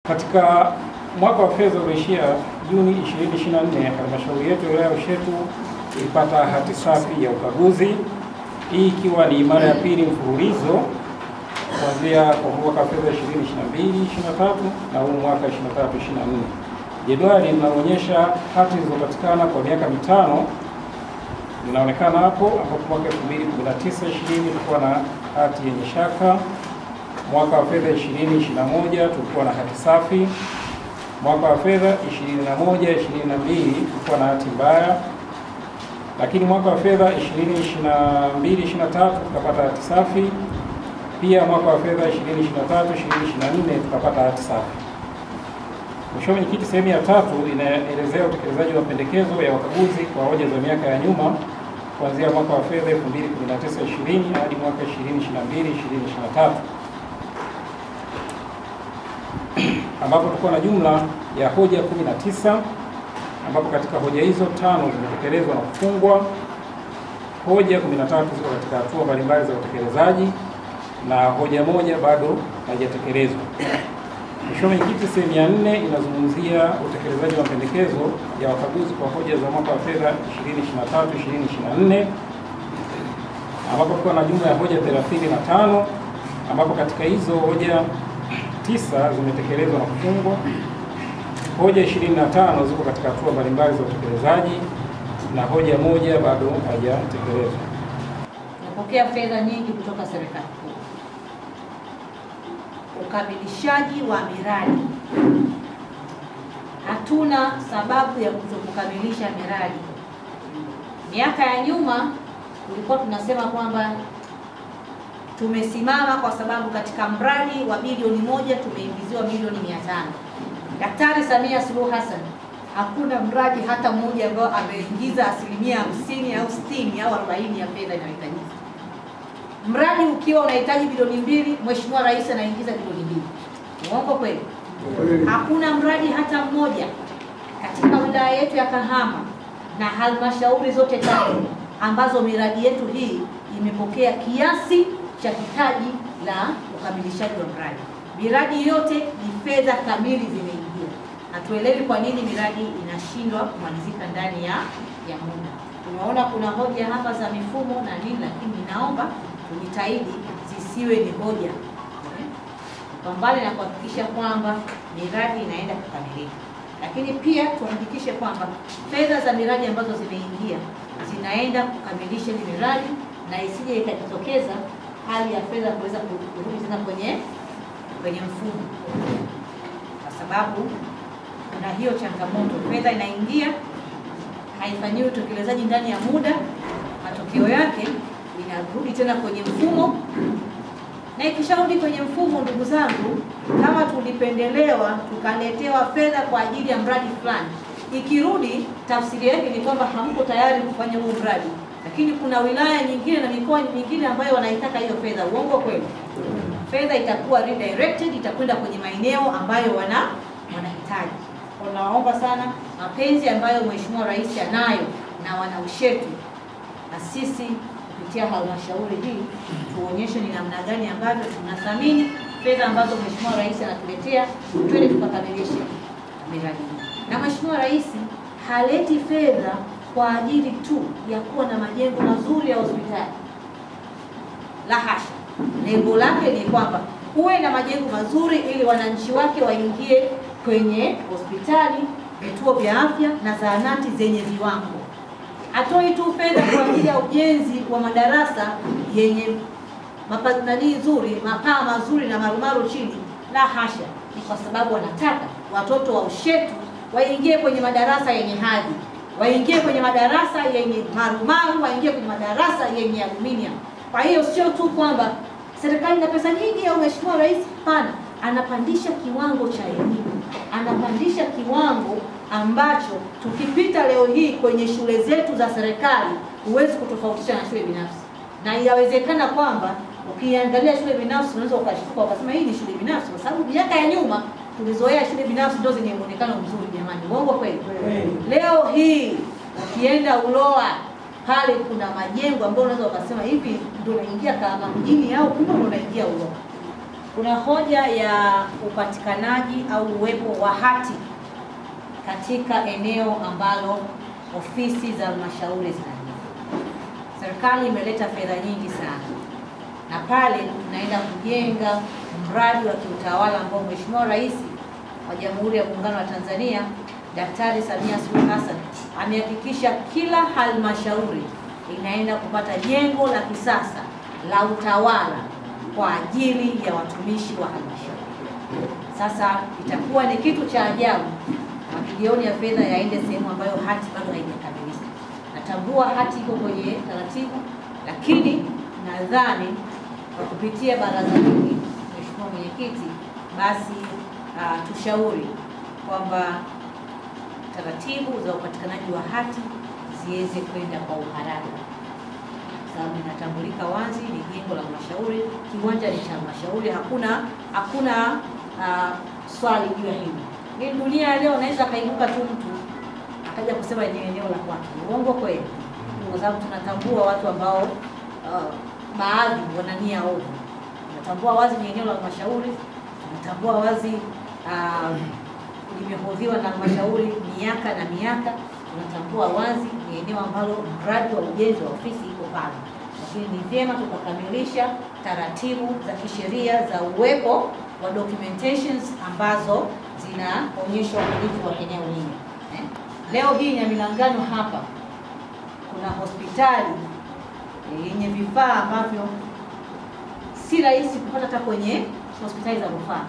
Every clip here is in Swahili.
Katika mwaka wa fedha ulioishia Juni 2024, halmashauri yetu ya wilaya ya Ushetu ilipata hati safi ya ukaguzi, hii ikiwa ni mara ya pili mfululizo kuanzia kwa mwaka wa fedha 2022/23 na huu mwaka 23/24. Jedwali linaonyesha hati zilizopatikana kwa miaka mitano linaonekana hapo, ambapo mwaka 2019/20 tulikuwa na hati yenye shaka. Mwaka wa fedha 2021 tulikuwa na hati safi. Mwaka wa fedha 21/22 tulikuwa na hati mbaya. Lakini mwaka wa fedha 2022/23 tukapata hati safi. Pia mwaka wa fedha 2023/24 tukapata hati safi. Mheshimiwa Mwenyekiti, sehemu ya tatu inaelezea utekelezaji wa mapendekezo ya wakaguzi kwa hoja za miaka ya nyuma kuanzia mwaka wa fedha 2019/20 hadi mwaka 2022/2023. ambapo tulikuwa na jumla ya hoja 19, ambapo katika hoja hizo 5 zimetekelezwa na kufungwa, hoja 13 ziko katika hatua mbalimbali za utekelezaji na hoja moja bado haijatekelezwa. Mheshimiwa Mwenyekiti, sehemu ya 4 inazungumzia utekelezaji wa mapendekezo ya wakaguzi kwa hoja za mwaka wa fedha 2023/2024, ambapo tulikuwa na jumla ya hoja 35, ambapo katika hizo hoja 9 zimetekelezwa na kufungwa, hoja 25 ziko katika hatua mbalimbali za utekelezaji na hoja moja bado haijatekelezwa. Tunapokea fedha nyingi kutoka serikali kuu. Ukamilishaji wa miradi, hatuna sababu ya kutokukamilisha miradi. Miaka ya nyuma tulikuwa tunasema kwamba tumesimama kwa sababu katika mradi wa bilioni 1 tumeingiziwa milioni 500. Daktari Samia Suluhu Hassan hakuna mradi hata mmoja ambao ameingiza 50% au 60 au 40 ya fedha inayohitajika. Mradi ukiwa unahitaji bilioni 2, Mheshimiwa Rais anaingiza bilioni 2. Uongo kweli? Hakuna mradi hata mmoja katika wilaya yetu ya Kahama na halmashauri zote 3 ambazo miradi yetu hii imepokea kiasi cha hitaji la ukamilishaji wa mradi. Miradi yote ni fedha kamili zimeingia. Hatuelewi kwa nini miradi inashindwa kumalizika ndani ya muda. Tunaona kuna hoja hapa za mifumo na nini, lakini ninaomba tujitahidi zisiwe ni hoja. Pambane na kuhakikisha kwamba miradi inaenda kukamilika. Lakini pia tuhakikishe kwamba fedha za miradi ambazo zimeingia zinaenda kukamilisha ile miradi na isije ikajitokeza hali ya fedha kuweza kurudi tena kwenye mfumo, kwa sababu kuna hiyo changamoto. Fedha inaingia, haifanyiwi utekelezaji ndani ya muda, matokeo yake inarudi tena kwenye mfumo, na ikisharudi kwenye mfumo, ndugu zangu, kama tulipendelewa tukaletewa fedha kwa ajili ya mradi fulani, ikirudi tafsiri yake ni kwamba hamko tayari kufanya huo mradi. Lakini kuna wilaya nyingine na mikoa mingine ambayo wanaitaka hiyo fedha. Uongo kweli? Fedha itakuwa redirected, itakwenda kwenye maeneo ambayo wanahitaji. Naomba sana mapenzi ambayo Mheshimiwa Rais anayo na wana Ushetu, na sisi kupitia halmashauri hii tuonyeshe ni namna gani ambavyo tunathamini fedha ambazo Mheshimiwa Rais anatuletea, twende tukakamilishe miradi. Na Mheshimiwa Rais haleti fedha kwa ajili tu ya kuwa na majengo mazuri ya hospitali. La hasha. Lengo lake ni kwamba uwe na majengo mazuri ili wananchi wake waingie kwenye hospitali, vituo vya afya na zahanati zenye viwango. Hatoi tu fedha kwa ajili ya ujenzi wa madarasa yenye mapatani nzuri, mapaa mazuri na marumaru chini. La hasha. Ni kwa sababu wanataka watoto wa Ushetu waingie kwenye madarasa yenye hadhi, waingie kwenye madarasa yenye marumaru, waingie kwenye madarasa yenye aluminium. Kwa hiyo sio tu kwamba serikali ina pesa nyingi au Mheshimiwa Rais, hapana, anapandisha kiwango cha elimu, anapandisha kiwango ambacho tukipita leo hii kwenye shule zetu za serikali huwezi kutofautisha na shule binafsi. Na inawezekana kwamba ukiangalia shule binafsi unaweza ukashtuka ukasema hii ni shule binafsi, kwa sababu miaka ya nyuma tulizoea shule binafsi ndio zenye muonekano mzuri. Jamani, uongo kweli? Leo hii ukienda Uloa pale kuna majengo ambayo unaweza ukasema hivi ndio unaingia kama mjini au kumbe ndio unaingia Uloa. Kuna hoja ya upatikanaji au uwepo wa hati katika eneo ambalo ofisi za halmashauri zinajenga. Serikali imeleta fedha nyingi sana, na pale tunaenda kujenga mradi wa kiutawala ambao Mheshimiwa Rais wa Jamhuri ya Muungano wa Tanzania Daktari Samia Suluhu Hassan amehakikisha kila halmashauri inaenda kupata jengo la kisasa la utawala kwa ajili ya watumishi wa halmashauri. Sasa itakuwa ni kitu cha ajabu mabilioni ya fedha yaende sehemu ambayo hati bado haijakamilika. Natambua hati iko kwenye taratibu, lakini nadhani kwa kupitia baraza hili, Mheshimiwa Mwenyekiti, basi tushauri kwamba taratibu za upatikanaji wa hati ziweze kwenda kwa uharaka, sababu inatambulika wazi ni jengo la halmashauri, kiwanja ni cha halmashauri, hakuna swali juu ya hili. Ni dunia leo naweza kaibuka tu mtu akaja kusema ni eneo la kwake. Uongo kweli? Kwa sababu tunatambua watu ambao baadhi wanania ovu. Tunatambua wazi ni eneo la halmashauri, tunatambua wazi limehodhiwa na halmashauri miaka na miaka, tunatambua wazi ni eneo ambalo mradi wa ujenzi wa ofisi iko pale. Lakini ni vyema tukakamilisha taratibu za kisheria za uwepo wa documentations ambazo zinaonyesha umiliki wa eneo hili. Leo hii Nyamilangano hapa kuna hospitali yenye vifaa ambavyo si rahisi kupata hata kwenye hospitali za rufaa,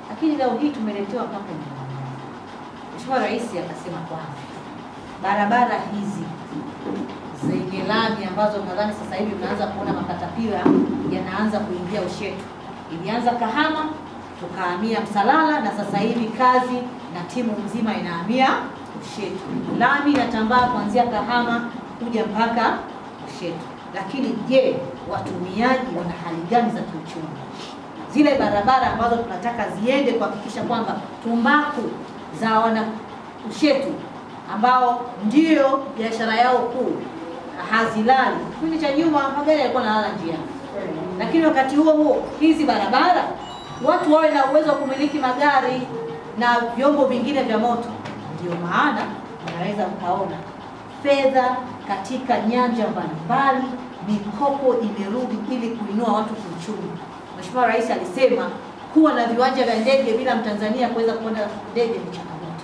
lakini leo hii tumeletewa mpaka nyumbani. Mheshimiwa Rais akasema kwamba barabara hizi zenye lami ambazo nadhani sasa hivi mnaanza kuona makatapila yanaanza kuingia Ushetu. Ilianza Kahama, tukahamia Msalala, na sasa hivi kazi na timu nzima inahamia Ushetu. Lami inatambaa kuanzia Kahama kuja mpaka Ushetu. Lakini je, watumiaji wana hali gani za kiuchumi? Zile barabara ambazo tunataka ziende kuhakikisha kwamba tumbaku za wana Ushetu ambao ndio biashara yao kuu hazilali. Kipindi cha nyuma magari yalikuwa yanalala njiani, lakini wakati huo hizi barabara watu wawe na uwezo wa kumiliki magari na vyombo vingine vya moto. Ndio maana unaweza mkaona fedha katika nyanja mbalimbali, mikopo imerudi ili kuinua watu kiuchumi. Mheshimiwa Rais alisema kuwa na viwanja vya ndege bila Mtanzania kuweza kupanda ndege ni changamoto.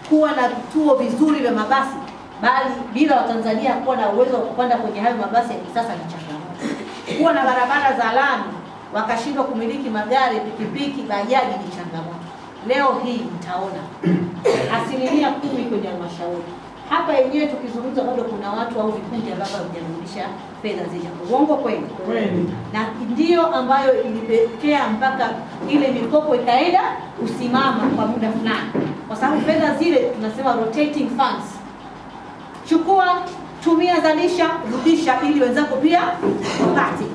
Kuwa na vituo vizuri vya mabasi bali bila Watanzania kuwa na uwezo wa kupanda kwenye hayo mabasi ya kisasa ni changamoto. Kuwa na barabara za lami wakashindwa kumiliki magari, pikipiki, bajaji ni changamoto. Leo hii mtaona 10% kwenye halmashauri. Hapa yenyewe tukizungumza bado kuna watu au vikundi ambavyo hawajarudisha fedha zile. Uongo kweli? Kweli. Na ndio ambayo ilipelekea mpaka ile mikopo ikaenda kusimama kwa muda fulani. Kwa sababu fedha zile tunasema rotating funds. Chukua, tumia, zalisha, rudisha ili wenzako pia wapate.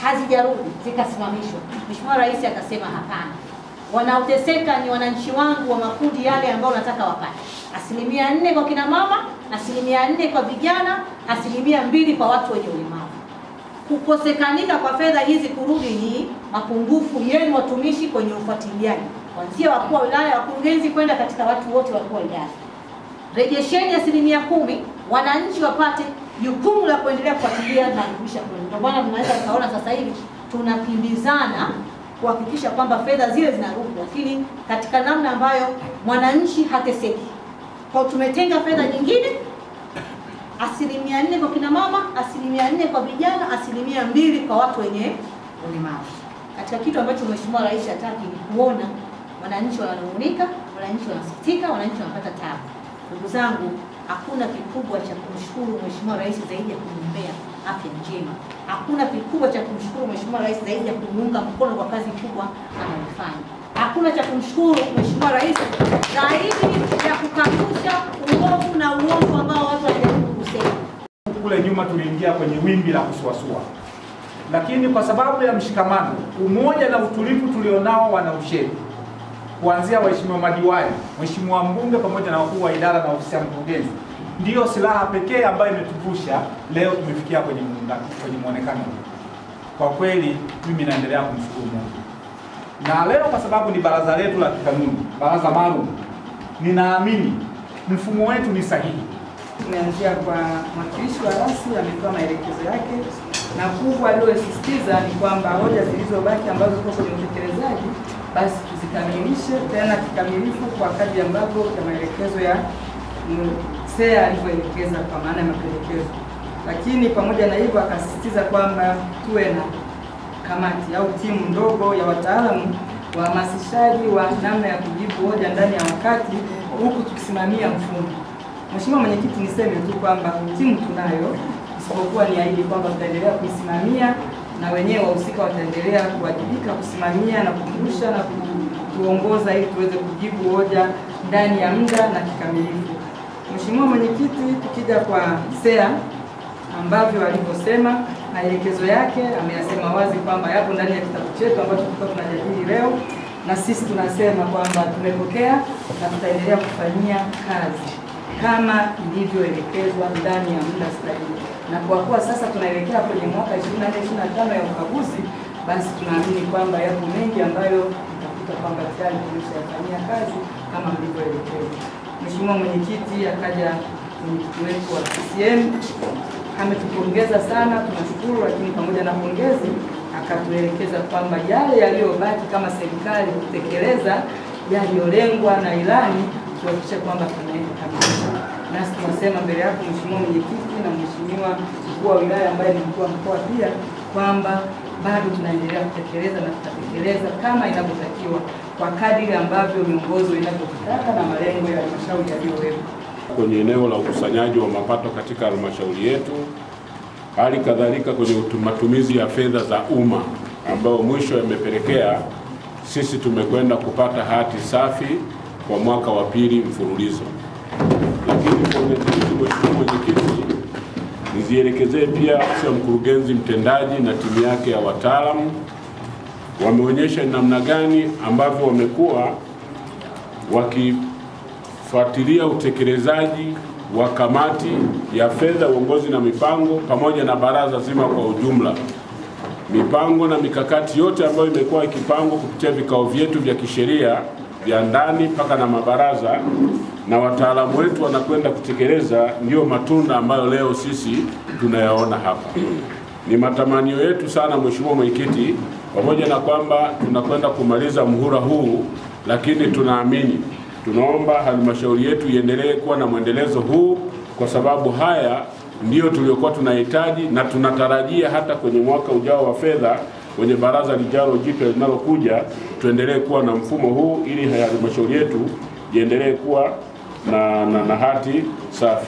Hazijarudi, zikasimamishwa. Mheshimiwa Rais akasema hapana. Wanaoteseka ni wananchi wangu wa makundi yale ambao nataka wapate. 4% kwa kina mama, 4% kwa vijana, 2% kwa watu wenye ulemavu. Kukosekanika kwa fedha hizi kurudi ni mapungufu yenu watumishi kwenye ufuatiliaji. Kuanzia wakuu wa wilaya, wakurugenzi kwenda katika watu wote wakuu wa idara. Rejesheni 10%, wananchi wapate jukumu la kuendelea kufuatilia na kurudisha kwenu. Ndio maana tunaweza kuona sasa hivi tunakimbizana kuhakikisha kwamba fedha zile zinarudi, lakini katika namna ambayo mwananchi hateseki. Kwa tumetenga fedha nyingine 4% kwa kina mama, 4% kwa vijana, 2% kwa watu wenye ulemavu. Katika kitu ambacho Mheshimiwa Rais hataki ni kuona wananchi wananung'unika, wananchi wanasikitika, wananchi wanapata taabu. Ndugu zangu, hakuna kikubwa cha kumshukuru Mheshimiwa Rais zaidi ya kumwombea afya njema. Hakuna kikubwa cha kumshukuru Mheshimiwa Rais zaidi ya kumuunga mkono kwa kazi kubwa anayofanya. Hakuna cha kumshukuru Mheshimiwa Rais zaidi ya kukanusha uovu na uongo ambao watu wanajaribu kusema. Kule nyuma tuliingia kwenye wimbi la kusuasua, lakini kwa sababu ya mshikamano, umoja na utulivu tulionao wana Ushetu, kuanzia waheshimiwa madiwani, mheshimiwa mbunge pamoja na wakuu wa idara na ofisi ya mkurugenzi, ndiyo silaha pekee ambayo imetuvusha leo tumefikia kwenye muonekano huu. Kwa kweli mimi naendelea kumshukuru Mungu. Na leo kwa sababu ni baraza letu la kikanuni, baraza maalum, ninaamini mfumo wetu ni sahihi. Tumeanzia kwa mwakilishi wa rasi, ametoa maelekezo yake, na kubwa aliyosisitiza ni kwamba hoja zilizobaki ambazo ziko kwenye utekelezaji basi tuzikamilishe tena kikamilifu kwa kadri ambavyo ya maelekezo ya SEA alivyoelekeza kwa maana ya mapendekezo. Lakini pamoja na hivyo akasisitiza kwamba tuwe na kamati au timu ndogo ya wataalamu wahamasishaji wa namna ya kujibu hoja ndani ya wakati, huku tukisimamia mfumo. Mheshimiwa Mwenyekiti, niseme tu kwamba timu tunayo, isipokuwa ni ahidi kwamba tutaendelea kuisimamia na wenyewe wahusika wataendelea kuwajibika kusimamia na kukumbusha na kuongoza ili tuweze kujibu hoja ndani ya muda na kikamilifu. Mheshimiwa Mwenyekiti, tukija kwa SEA ambavyo alivyosema maelekezo yake, ameyasema wazi kwamba yapo ndani ya kitabu chetu ambacho tulikuwa tunajadili leo, na sisi tunasema kwamba tumepokea na tutaendelea kufanyia kazi kama ilivyoelekezwa ndani ya muda stahili. Na kwa kuwa sasa tunaelekea kwenye mwaka 24-25 ya ukaguzi, basi tunaamini kwamba yapo mengi ambayo tutakuta kwamba tayari tumeshayafanyia kazi kama mlivyoelekezwa. Mheshimiwa Mwenyekiti, akaja mwenyekiti wetu wa CCM ametupongeza sana, tunashukuru, lakini pamoja na pongezi akatuelekeza kwamba yale yaliyobaki kama serikali kutekeleza yaliyolengwa na ilani tuhakikishe kwamba tunakamilisha. Nasi tunasema mbele yako Mheshimiwa Mwenyekiti na Mheshimiwa Mkuu wa Wilaya ambaye ni mkuu wa mkoa pia kwamba bado tunaendelea kutekeleza na tutatekeleza kama inavyotakiwa kwa kadiri ambavyo miongozo inavyotaka na malengo ya halmashauri yaliyowekwa. Kwenye eneo la ukusanyaji wa mapato katika halmashauri yetu, hali kadhalika kwenye matumizi ya fedha za umma ambayo mwisho yamepelekea sisi tumekwenda kupata hati safi kwa mwaka wa pili mfululizo. Lakini kwa Mheshimiwa Mwenyekiti, nizielekezee pia ofisi ya mkurugenzi mtendaji na timu yake ya wataalamu wameonyesha namna gani ambavyo wamekuwa wakifuatilia utekelezaji wa kamati ya fedha, uongozi na mipango pamoja na baraza zima kwa ujumla. Mipango na mikakati yote ambayo imekuwa ikipangwa kupitia vikao vyetu vya kisheria vya ndani mpaka na mabaraza na wataalamu wetu wanakwenda kutekeleza, ndio matunda ambayo leo sisi tunayaona hapa. Ni matamanio yetu sana Mheshimiwa Mwenyekiti, pamoja na kwamba tunakwenda kumaliza muhula huu, lakini tunaomba halmashauri yetu iendelee kuwa na mwendelezo huu, kwa sababu haya ndio tuliokuwa tunahitaji, na tunatarajia hata kwenye mwaka ujao wa fedha kwenye baraza lijalo jipya linalokuja tuendelee kuwa na mfumo huu ili halmashauri yetu iendelee kuwa na hati safi.